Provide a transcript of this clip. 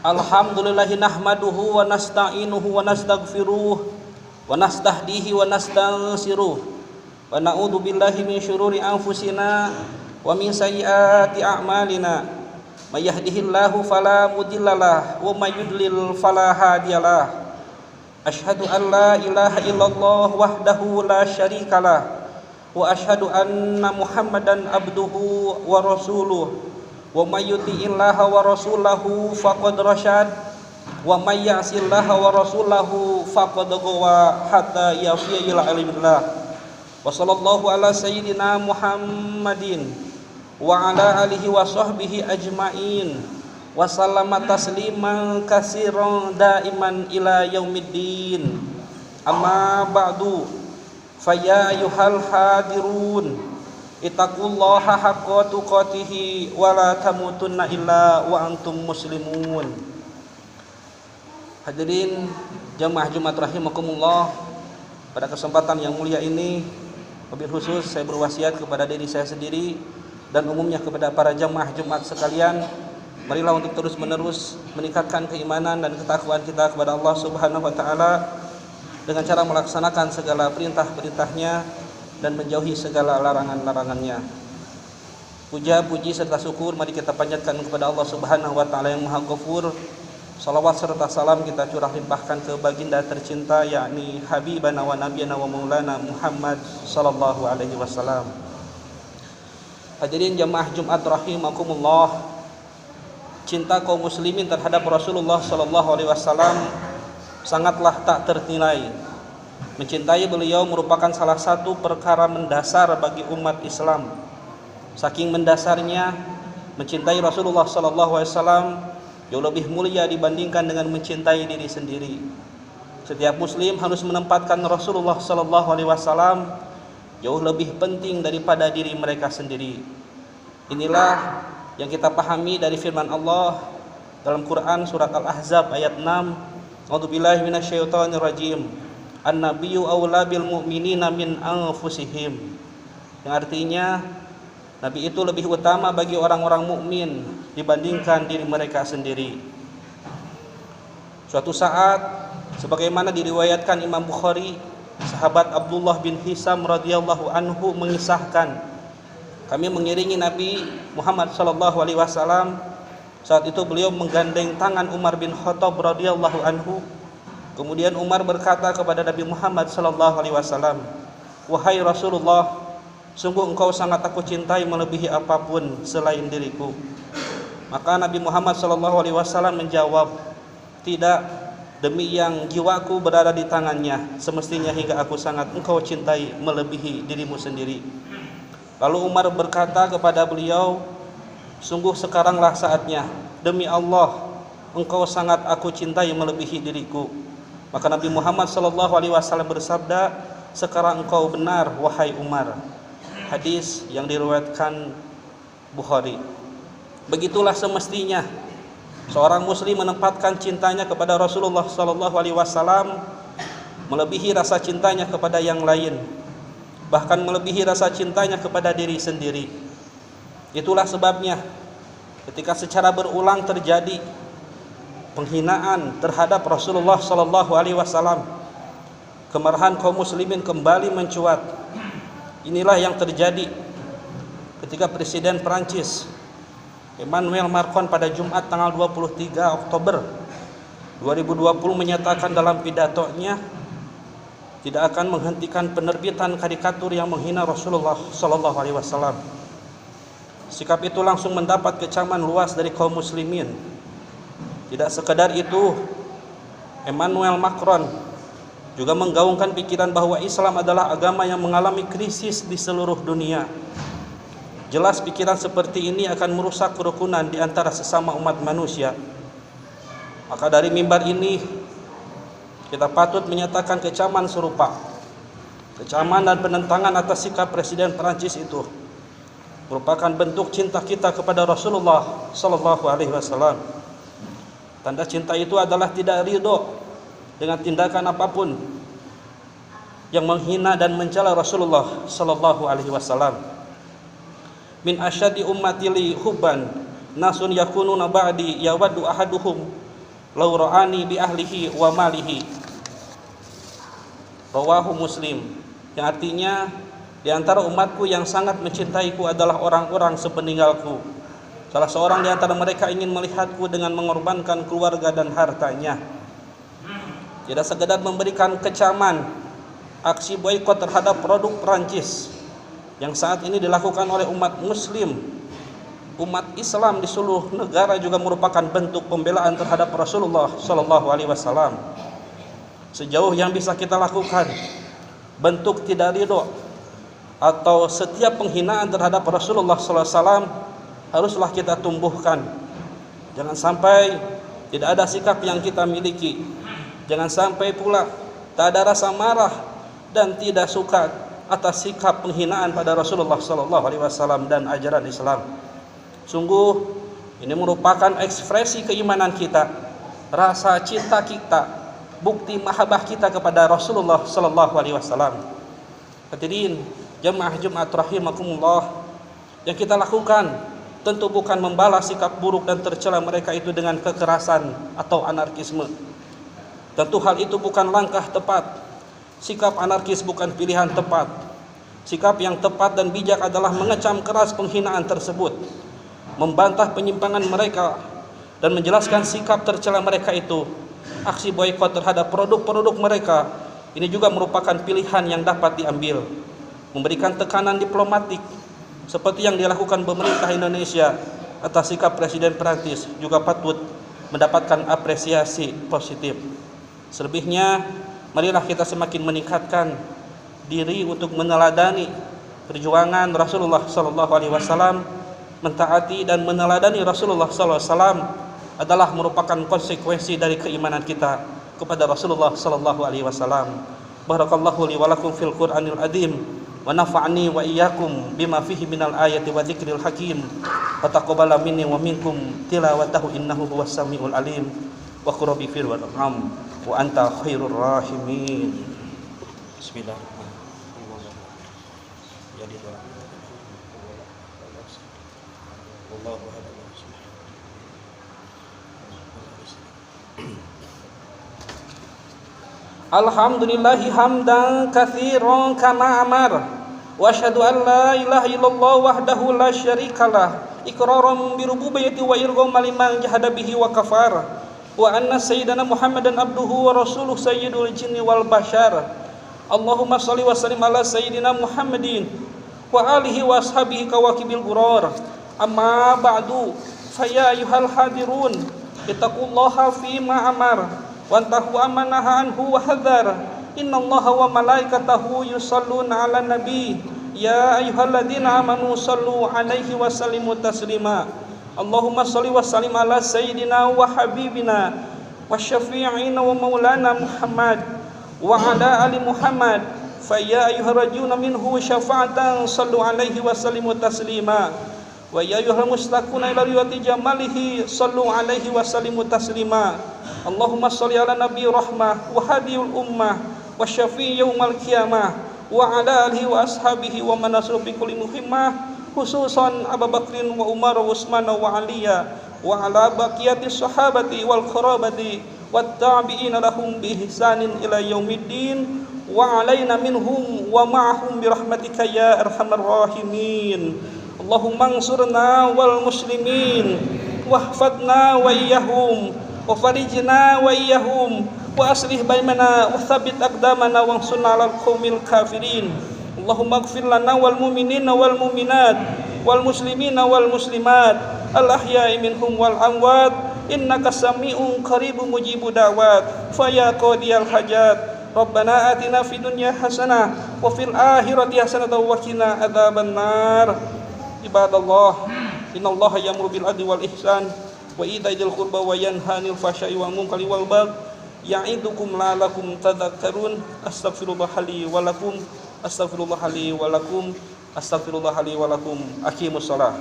Alhamdulillahi nahmaduhu wa nasta'inuhu wa nastaghfiruh wa nastahdihi wa nastansiruh wa na'udzu billahi min syururi anfusina wa min sayyiati a'malina may yahdihillahu fala mudhillalah wa may yudlil fala hadiyalah. Asyhadu an la ilaha illallah wahdahu la syarikalah wa asyhadu anna Muhammadan abduhu wa rasuluh. Wa may yuti'illaha wa rasulahu faqad rasyad wa may ya'sillaha wa rasulahu faqad ghawa hatta yafiya ila ilmillah. Wa sallallahu ala sayyidina Muhammadin wa ala alihi wa sahbihi ajmain wa sallama tasliman katsiran daiman ila yaumiddin. Amma ba'du, fa ya ayyuhal hadirun ittaqullaha haqqa tuqatih wa la tamutunna illa wa antum muslimun. Hadirin jamaah Jumat rahimakumullah, pada kesempatan yang mulia ini wabil khusus saya berwasiat kepada diri saya sendiri dan umumnya kepada para jamaah Jumat sekalian, marilah untuk terus-menerus meningkatkan keimanan dan ketakwaan kita kepada Allah Subhanahu wa taala dengan cara melaksanakan segala perintah-perintahnya dan menjauhi segala larangan-larangannya. Puja, puji serta syukur mari kita panjatkan kepada Allah Subhanahu wa taala yang Maha Ghafur. Salawat serta salam kita curah limpahkan ke baginda tercinta, yakni habibana wa nabiyana wa maulana Muhammad sallallahu alaihi wasallam. Hadirin jamaah Jumat rahimakumullah, cinta kaum muslimin terhadap Rasulullah sallallahu alaihi wasallam sangatlah tak ternilai. Mencintai beliau merupakan salah satu perkara mendasar bagi umat Islam. Saking mendasarnya, mencintai Rasulullah SAW jauh lebih mulia dibandingkan dengan mencintai diri sendiri. Setiap Muslim harus menempatkan Rasulullah SAW jauh lebih penting daripada diri mereka sendiri. Inilah yang kita pahami dari firman Allah dalam Quran surat Al-Ahzab ayat 6. A'udzubillahi minasyaitonirrajim. An-nabiyyu aula bil mu'minina min anfusihim. Yang artinya Nabi itu lebih utama bagi orang-orang mukmin dibandingkan diri mereka sendiri. Suatu saat, sebagaimana diriwayatkan Imam Bukhari, sahabat Abdullah bin Hisam radhiyallahu anhu mengisahkan, kami mengiringi Nabi Muhammad sallallahu alaihi wasallam. Saat itu beliau menggandeng tangan Umar bin Khattab radhiyallahu anhu. Kemudian Umar berkata kepada Nabi Muhammad sallallahu alaihi wasallam, "Wahai Rasulullah, sungguh engkau sangat aku cintai melebihi apapun selain diriku." Maka Nabi Muhammad sallallahu alaihi wasallam menjawab, "Tidak, demi yang jiwaku berada di tangannya, semestinya hingga aku sangat engkau cintai melebihi dirimu sendiri." Lalu Umar berkata kepada beliau, "Sungguh sekaranglah saatnya, demi Allah, engkau sangat aku cintai melebihi diriku." Maka Nabi Muhammad SAW bersabda, "Sekarang engkau benar, wahai Umar." Hadis yang diriwayatkan Bukhari. Begitulah semestinya seorang muslim menempatkan cintanya kepada Rasulullah SAW melebihi rasa cintanya kepada yang lain, bahkan melebihi rasa cintanya kepada diri sendiri. Itulah sebabnya ketika secara berulang terjadi penghinaan terhadap Rasulullah sallallahu alaihi wasallam, kemarahan kaum muslimin kembali mencuat. Inilah yang terjadi ketika Presiden Prancis Emmanuel Macron pada Jumat tanggal 23 Oktober 2020 menyatakan dalam pidatonya tidak akan menghentikan penerbitan karikatur yang menghina Rasulullah sallallahu alaihi wasallam. Sikap itu langsung mendapat kecaman luas dari kaum muslimin. Tidak sekedar itu, Emmanuel Macron juga menggaungkan pikiran bahwa Islam adalah agama yang mengalami krisis di seluruh dunia. Jelas pikiran seperti ini akan merusak kerukunan di antara sesama umat manusia. Maka dari mimbar ini kita patut menyatakan kecaman serupa. Kecaman dan penentangan atas sikap Presiden Prancis itu merupakan bentuk cinta kita kepada Rasulullah sallallahu alaihi wasallam. Tanda cinta itu adalah tidak ridho dengan tindakan apapun yang menghina dan mencela Rasulullah sallallahu alaihi wasallam. Min asyadi ummati li hubban nasun yakununa ba'di yawaddu ahaduhum law ra'ani bi ahlihi wa malihi. Rawahu Muslim. Yang artinya, di antara umatku yang sangat mencintaiku adalah orang-orang sepeninggalku. Salah seorang di antara mereka ingin melihatku dengan mengorbankan keluarga dan hartanya. Tidak sekedar memberikan kecaman, aksi boikot terhadap produk Perancis yang saat ini dilakukan oleh umat muslim, umat Islam di seluruh negara juga merupakan bentuk pembelaan terhadap Rasulullah sallallahu alaihi wasallam. Sejauh yang bisa kita lakukan, bentuk tidak ridho atau setiap penghinaan terhadap Rasulullah sallallahu alaihi wasallam haruslah kita tumbuhkan. Jangan sampai tidak ada sikap yang kita miliki. Jangan sampai pula tak ada rasa marah dan tidak suka atas sikap penghinaan pada Rasulullah sallallahu alaihi wasallam dan ajaran Islam. Sungguh ini merupakan ekspresi keimanan kita, rasa cinta kita, bukti mahabbah kita kepada Rasulullah sallallahu alaihi wasallam. Hadirin jemaah Jumat rahimakumullah, yang kita lakukan tentu bukan membalas sikap buruk dan tercela mereka itu dengan kekerasan atau anarkisme. Tentu hal itu bukan langkah tepat. Sikap anarkis bukan pilihan tepat. Sikap yang tepat dan bijak adalah mengecam keras penghinaan tersebut, membantah penyimpangan mereka, dan menjelaskan sikap tercela mereka itu. Aksi boikot terhadap produk-produk mereka ini juga merupakan pilihan yang dapat diambil. Memberikan tekanan diplomatik seperti yang dilakukan pemerintah Indonesia atas sikap Presiden Perancis juga patut mendapatkan apresiasi positif. Selebihnya, marilah kita semakin meningkatkan diri untuk meneladani perjuangan Rasulullah sallallahu alaihi wasallam. Mentaati dan meneladani Rasulullah sallallahu alaihi wasallam adalah merupakan konsekuensi dari keimanan kita kepada Rasulullah sallallahu alaihi wasallam. Barakallahu li wa lakum fil Qur'anil azim wa nafa'ani wa iyyakum bima fihi minal ayati wa dzikril hakim. Wa taqabbala minni wa minkum tilawatahu innahu huwas samiul alim. Wa qur rabbi fir warham wa anta khairur rahimin. Bismillahirrahmanirrahim. Jadi wallahu a'lam. Alhamdulillahi hamdan katsiran kama amar wa asyhadu an la ilaha illallah wahdahu la syarikalah iqraran bi rububiyyati wa irghaman liman jahada bihi wa kafar wa anna sayyidana Muhammadan abduhu wa rasuluh sayyidul jinni wal bashar. Allahumma shalli wa sallim ala sayyidina Muhammadin wa alihi wa ashabihi kawakibil ghurar. Amma ba'du, fa ya ayyuhal hadirun ittaqullaha fima amar wantahu amanaha anhu wa hadzar. Innallaha wa malaikatahu yusholluna 'alan nabi ya ayyuhalladzina amanu shallu 'alaihi wa sallimu taslima. Allahumma shalli wa sallim ala sayyidina wa habibina wa syafi'ina wa maulana Muhammad wa ala ali Muhammad. Fa ya ayyuharrajuna minhu syafa'atan shallu 'alaihi wa sallimu taslima. Wa ya ayyuhal mustaquna ila riwati jamalihi sallu 'alaihi wa sallimu taslima. Allahumma shalli ala nabi rahmah wa hadiyul ummah wa syafi'i yaumal qiyamah wa ala alihi wa ashabihi wa man nasru bi kulli muhimmah, khususan Abu Bakrin wa Umar wa Utsman wa Aliya wa ala baqiyati sahabati wal qarabati wat tabi'ina lahum bi ihsanin ila yaumiddin wa alaina minhum wa ma'ahum bi rahmatika ya arhamar rahimin. Allahumma ansurna wal muslimin wahfadna wa iyyahum wa farijna wa iyyahum wa aslih bainana wa tsabbit aqdamana wa ansurna 'alal qaumil kafirin. Allahumma ighfir lana wal mu'minina wal mu'minat wal muslimina wal muslimat al ahya'i minhum wal amwat innaka sami'un qaribun mujibud da'wat fa ya qadiyal hajat. Rabbana atina fid dunya hasanah wa fil akhirati hasanah wa qina adzaban nar. Ibadallah, innallaha ya'muru bil adli wal ihsan wa ita'i dzil qurba wa yanha 'anil fahsya'i wal munkari wal baghi ya'idukum la'allakum tadhakkarun. Astaghfirullah li wa lakum, astaghfirullah li wa lakum, astaghfirullah li wa lakum. Aqimus shalah.